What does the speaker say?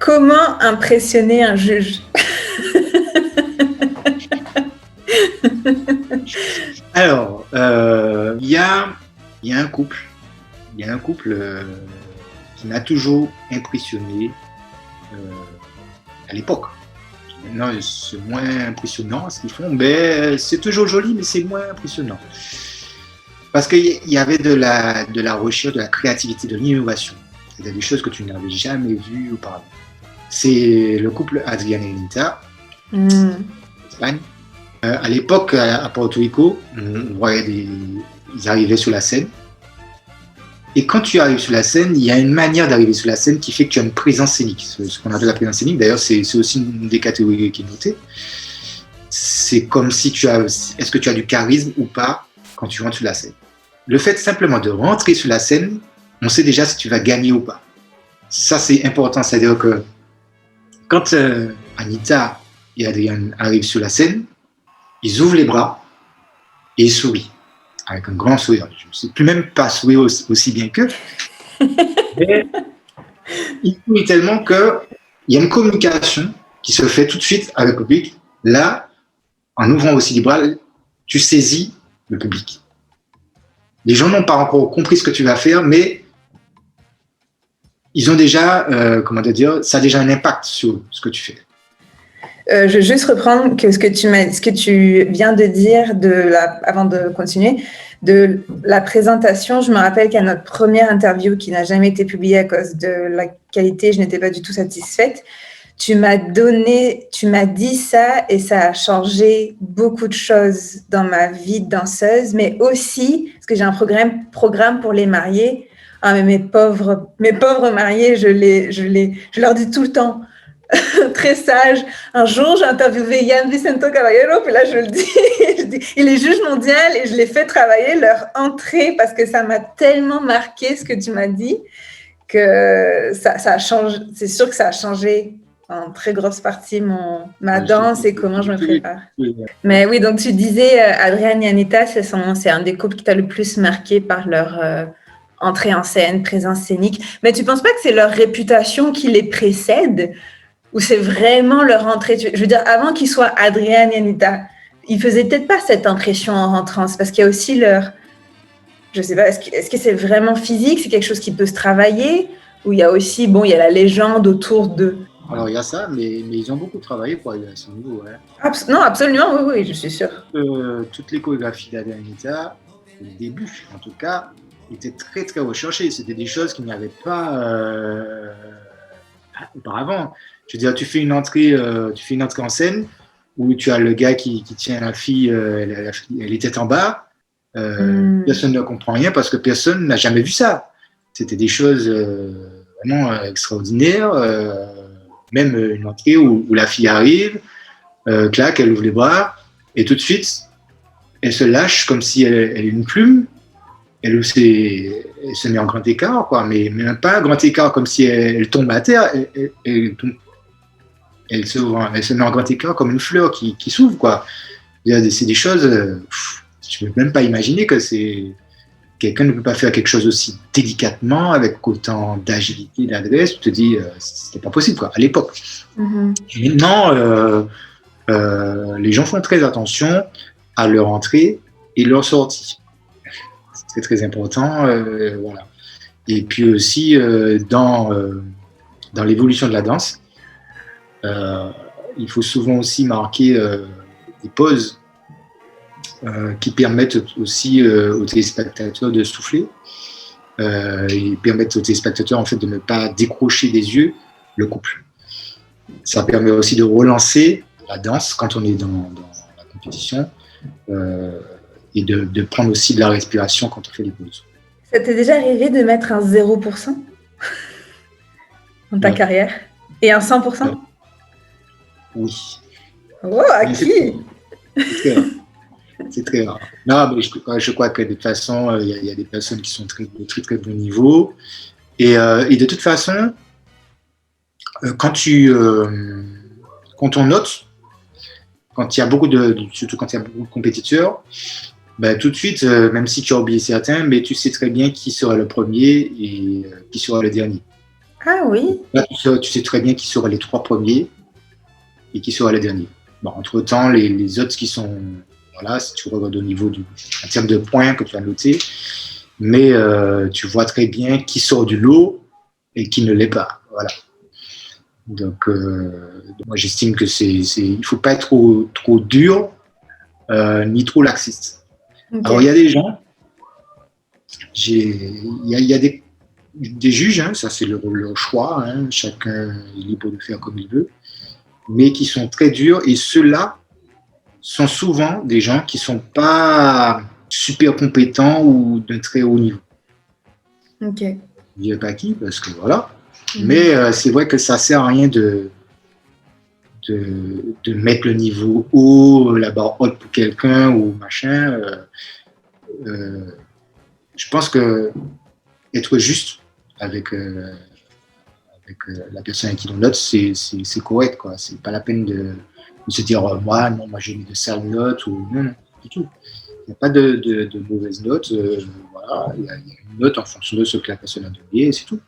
Comment impressionner un juge? Alors, il y a un couple, qui m'a toujours impressionné à l'époque. Maintenant, c'est moins impressionnant ce qu'ils font, mais c'est toujours joli, mais c'est moins impressionnant. Parce qu'il y avait de la recherche, de la créativité, de l'innovation. C'est des choses que tu n'avais jamais vues auparavant. C'est le couple Adrián et Anita, Espagne. À l'époque, à Porto Rico, on voyait ils arrivaient sur la scène. Et quand tu arrives sur la scène, il y a une manière d'arriver sur la scène qui fait que tu as une présence scénique. Ce qu'on appelle la présence scénique, d'ailleurs, c'est aussi une des catégories qui est notée. C'est comme si est-ce que tu as du charisme ou pas quand tu rentres sur la scène. Le fait simplement de rentrer sur la scène, on sait déjà si tu vas gagner ou pas. Ça, c'est important. C'est-à-dire que quand Anita et Adrián arrivent sur la scène, ils ouvrent les bras et ils sourient. Avec un grand sourire. Je ne sais plus même pas sourire aussi bien qu'eux. Mais ils sourient tellement qu'il y a une communication qui se fait tout de suite avec le public. Là, en ouvrant aussi les bras, tu saisis le public. Les gens n'ont pas encore compris ce que tu vas faire, mais ils ont déjà, ça a déjà un impact sur ce que tu fais. Je veux juste reprendre ce que tu viens de dire avant de continuer, de la présentation. Je me rappelle qu'à notre première interview qui n'a jamais été publiée à cause de la qualité, je n'étais pas du tout satisfaite. Tu m'as dit ça et ça a changé beaucoup de choses dans ma vie de danseuse, mais aussi, parce que j'ai un programme pour les mariés. Ah, mais mes pauvres mariés, je leur dis tout le temps, très sage. Un jour, j'ai interviewé Yann Vicento Caballero, puis là, je le dis, il est juge mondial et je les fais travailler leur entrée parce que ça m'a tellement marqué ce que tu m'as dit que ça a changé. C'est sûr que ça a changé en très grosse partie ma danse et comment je me prépare. Mais oui, donc tu disais, Adrián et Anita, c'est un des couples qui t'a le plus marqué par leur entrée en scène, présence scénique. Mais tu ne penses pas que c'est leur réputation qui les précède? Ou c'est vraiment leur entrée? Je veux dire, avant qu'ils soient Adrián et Anita, ils faisaient peut-être pas cette impression en rentrant. C'est parce qu'il y a aussi je sais pas, est-ce que c'est vraiment physique? C'est quelque chose qui peut se travailler? Ou il y a aussi, il y a la légende autour d'eux? Alors, il y a ça, mais ils ont beaucoup travaillé pour arriver à ce niveau. Ouais. Non, absolument, oui, je suis sûre. Toutes les chorégraphies d'Adrián et Anita, au début, en tout cas, étaient très, très recherchées. C'était des choses qu'il n'y avait pas auparavant. Je veux dire, tu fais une entrée en scène où tu as le gars qui tient la fille, elle est tête en bas. Personne ne comprend rien parce que personne n'a jamais vu ça. C'était des choses vraiment extraordinaires. Même une entrée où la fille arrive, clac, elle ouvre les bras et tout de suite, elle se lâche comme si elle est une plume. Elle se met en grand écart, quoi, mais même pas un grand écart comme si elle tombe à terre. Elle se met en grand écart comme une fleur qui s'ouvre, quoi. C'est des choses, je ne peux même pas imaginer que quelqu'un ne peut pas faire quelque chose aussi délicatement, avec autant d'agilité, d'adresse. Tu te dis, c'était pas possible, quoi, à l'époque. Et maintenant, les gens font très attention à leur entrée et leur sortie. C'est très important, voilà. Et puis aussi, dans l'évolution de la danse, il faut souvent aussi marquer des pauses qui permettent aussi aux téléspectateurs de souffler. Ils permettent aux téléspectateurs en fait, de ne pas décrocher des yeux le couple. Ça permet aussi de relancer la danse quand on est dans la compétition et de prendre aussi de la respiration quand on fait les pauses. Ça t'est déjà arrivé de mettre un 0% dans ta carrière et un 100%? Non. Oui. Oh, à qui? C'est très rare. Non, mais je crois que de toute façon, il y a des personnes qui sont de très très bon niveau. Et de toute façon, quand on note, surtout quand il y a beaucoup de compétiteurs, ben, tout de suite, même si tu as oublié certains, mais tu sais très bien qui sera le premier et qui sera le dernier. Ah oui. Là, tu sais très bien qui sera les 3 premiers et qui sera les derniers. Bon, entre-temps, les autres qui sont, voilà, si tu regardes au niveau en termes de points que tu as noté, mais tu vois très bien qui sort du lot et qui ne l'est pas. Voilà. Donc, moi, j'estime que il faut pas être trop dur, ni trop laxiste. Ok. Alors, il y a des gens, il y a des juges, hein, ça c'est leur choix, hein, chacun est libre de faire comme il veut, mais qui sont très durs, et ceux-là sont souvent des gens qui sont pas super compétents ou d'un très haut niveau. Ok. Je ne dirais pas qui, parce que voilà. Mais c'est vrai que ça sert à rien de mettre le niveau haut, la barre haute pour quelqu'un ou machin. Je pense que être juste avec, la personne avec qui on note, c'est correct, quoi. C'est pas la peine de se dire moi, non, moi j'ai mis de sales notes ou non, non, du tout. Il n'y a pas de mauvaise note. Voilà, il y a une note en fonction de ce que la personne a donné et c'est tout.